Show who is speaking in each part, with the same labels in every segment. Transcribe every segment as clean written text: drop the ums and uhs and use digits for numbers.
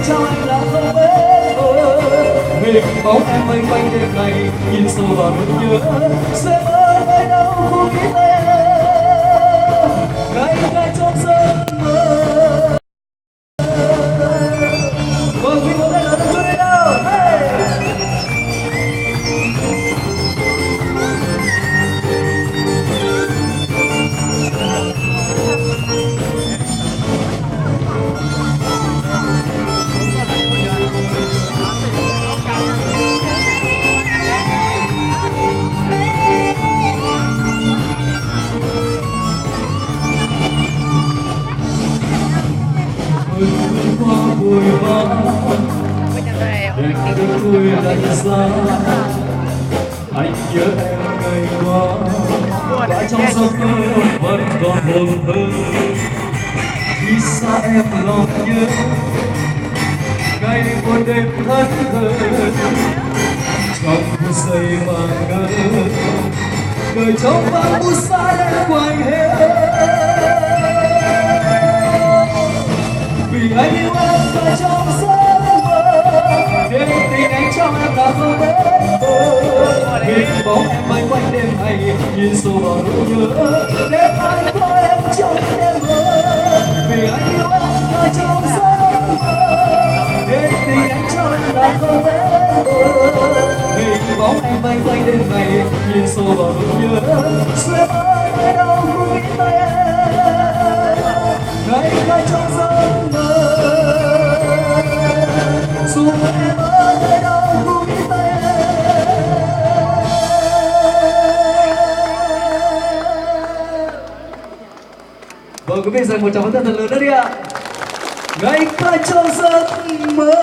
Speaker 1: cho anh là không biết hình bóng em vây quanh đêm ngày nhìn sâu vào nỗi nhớ sẽ mơ nơi đâu không biết em ngày ngày trong giấc mơ. Vâng, quý một lần nữa cho đến đâu. Qua bụi hoa để tôi lạnh xa anh nhớ em ngày qua đã trong giấc mơ vẫn còn hồn thơ khi xa em lòng nhớ ngày một đêm thẫn thờ trong phút giây mà ngỡ đời trong vắng phút xa đã quanh hết vì anh yêu em và trong giấc mơ đêm tình anh cho em đã không biết hình bóng em bay quanh đêm hay nhìn sâu vào nỗi nhớ đêm anh có em trong đêm mơ vì anh yêu em và trong giấc mơ đêm tình anh cho em đã không biết hình bóng em bay quanh đêm hay nhìn sâu vào nỗi nhớ sẽ mãi nơi đâu không biết tay em ngày ngày trong giấc mơ dù em ở nơi đâu cũng biết tay em. Vâng, quý vị dành một tràng pháo tay thật lớn nữa đi ạ. Ngày ngày trong giấc mơ.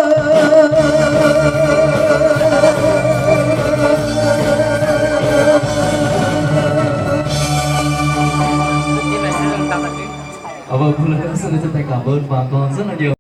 Speaker 1: Vâng, một lần nữa xin chân thành cảm ơn bà con rất là nhiều.